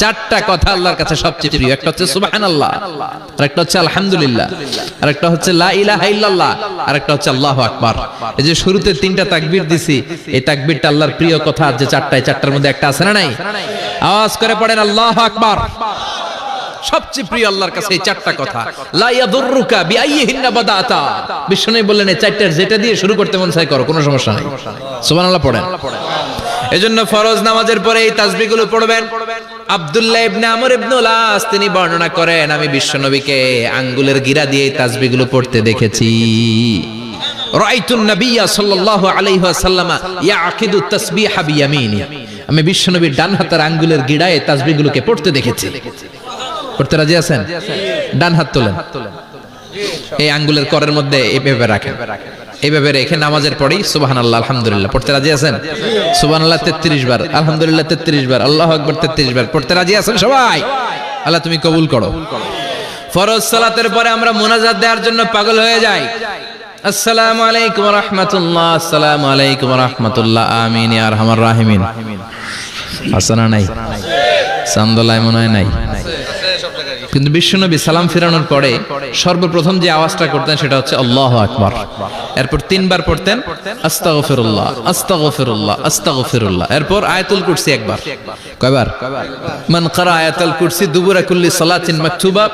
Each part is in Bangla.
চারটা কথা আল্লাহর কাছে সবচেয়ে প্রিয়। একটা হচ্ছে সুবহানাল্লাহ, আর একটা হচ্ছে আলহামদুলিল্লাহ, আর একটা হচ্ছে লা ইলাহা ইল্লাল্লাহ, আর একটা হচ্ছে আল্লাহু আকবার। এই যে শুরুতে তিনটা তাকবীর দিছি, এই তাকবীরটা আল্লাহর প্রিয় কথা যে চারটার মধ্যে একটা আছে না নাই? আওয়াজ করে পড়েন আল্লাহু আকবার। সবচেয়ে প্রিয় আল্লাহর কাছে এই চারটা কথা। লা ইয়াদুররুকা বিআইয়িহিন্না বাদাতা, বিষ্ণু বললেন এই চারটার যেটা দিয়ে শুরু করতে মন চায় করো, কোনো সমস্যা নাই। সুবহানাল্লাহ পড়েন। এজন্য ফরজ নামাজের পরে এই তাসবিহগুলো পড়বেন। আব্দুল্লাহ ইবনে আমর ইবনে আস তিনি বর্ণনা করেন, আমি বিশ্বনবীকে আঙ্গুলের গিরা দিয়ে এই তাসবিহগুলো পড়তে দেখেছি। রাআইতুন নাবিয়্যা সাল্লাল্লাহু আলাইহি ওয়াসাল্লাম ইয়াকিদু তাসবিহা বিয়ামিনি, আমি বিশ্বনবীর ডান হাতের আঙ্গুলের গিরায় এই তাসবিহগুলোকে পড়তে দেখেছি। পড়তে রাজি আছেন? ডান হাত তোলেন, এই আঙ্গুলের করের মধ্যে এইভাবে রাখেন, এইভাবে রেখে নামাজের পরেই সুবহানাল্লাহ আলহামদুলিল্লাহ পড়তে রাজি আছেন? সুবহানাল্লাহ 33 বার, আলহামদুলিল্লাহ 33 বার, আল্লাহু আকবার 33 বার পড়তে রাজি আছেন সবাই? আল্লাহ তুমি কবুল করো। ফরজ সালাতের পরে আমরা মুনাজাত দেওয়ার জন্য পাগল হয়ে যাই। আসসালামু আলাইকুম ওয়া রাহমাতুল্লাহ, আসসালামু আলাইকুম ওয়া রাহমাতুল্লাহ, আমিন ইয়া আরহামার রাহিমিন। হাসানা নাই, চান্দলাই মনে হয় নাই। কিন্তু বিশ্বনবী সালাম ফিরানোর পরে সর্বপ্রথম যে আওয়াজটা করতেন সেটা হচ্ছে আল্লাহু আকবার। এরপর 3 বার পড়তেন আস্তাগফিরুল্লাহ আস্তাগফিরুল্লাহ আস্তাগফিরুল্লাহ। এরপর আয়াতুল কুরসি একবার। কয়বার? মান ক্বারা আয়াতুল কুরসি দুবুরা কুল্লি সালাতিন মাকতুবা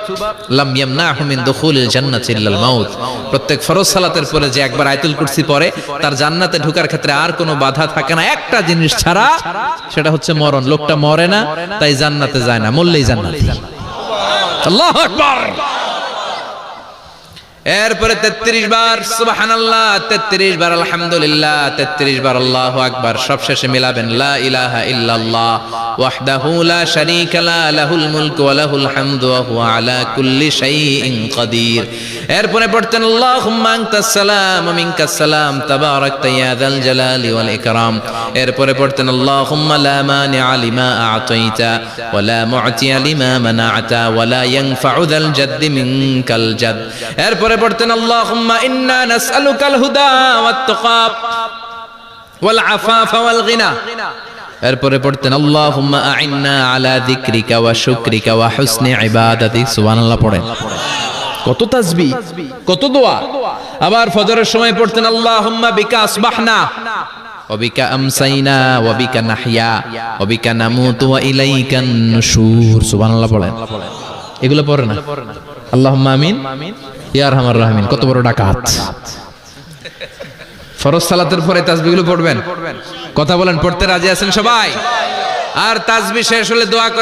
লাম ইয়ামনাহু মিন দুখুলিল জান্নাতি ইল্লাল মাউত। প্রত্যেক ফরজ সালাতের পরে যে একবার আয়াতুল কুরসি পড়ে তার জান্নাতে ঢোকার ক্ষেত্রে আর কোনো বাধা থাকে না, একটা জিনিস ছাড়া, সেটা হচ্ছে মরণ। লোকটা মরে না তাই জান্নাতে যায় না, মরলেই জান্নাতি। আল্লাহু আকবার। এরপরে 33 বার সুবহানাল্লাহ, 33 বার আলহামদুলিল্লাহ, 33 বার আল্লাহু আকবার। সবশেষে মিলাবেন লা ইলাহা ইল্লাল্লাহ ওয়াহদাহু লা শারীকা লা লাহুল মুলকু ওয়া লাহুল হামদু ওয়া হুয়া আলা কুল্লি শাইইন কাদির। এরপরে পড়তেন আল্লাহুম্মা আনতাস সালাম ওয়া মিনকাস সালাম তাবারাকতা ইয়া যাল জালালি ওয়াল ইকরাম। এরপরে পড়তেন আল্লাহুম্মা লা মানিআ লিমা আ'তাইতা ওয়া লা মু'তিয়া লিমা মানা'তা ওয়া লা ইয়ানফা'ু যাল জাদ্দি মিনকাল জাদ। এরপরে পড়তেন আল্লাহুম্মা ইন্না নাসআলুকাল হুদা ওয়াত তাকা ওয়াল আফাফা ওয়াল গিনা। এরপরে পড়তেন আল্লাহুম্মা আ'ইন্না আলা যিকরিকা ওয়া শুকরিকা ওয়া হুসনি ইবাদাতিক। সুবহানাল্লাহ পড়েন। কত তাসবিহ, কত দোয়া। আবার ফজরের সময় পড়তেন আল্লাহুম্মা বিকা আসবাহনা ওয়া বিকা আমসাইনা ওয়া বিকা নাহইয়া ওয়া বিকা নামুতু ওয়া ইলাইকান নুশুর। সুবহানাল্লাহ পড়েন। এগুলো পড়ে না? আল্লাহুম্মা আমিন ইয়া আরহামার রাহিমিন। কত বড় ডাকাত। ফরজ সালাতের পরে তাসবিহগুলো পড়বেন। কথা বলেন, পড়তে রাজি আছেন সবাই? আর তাসবিহ শেষ হলে দোয়া করেন।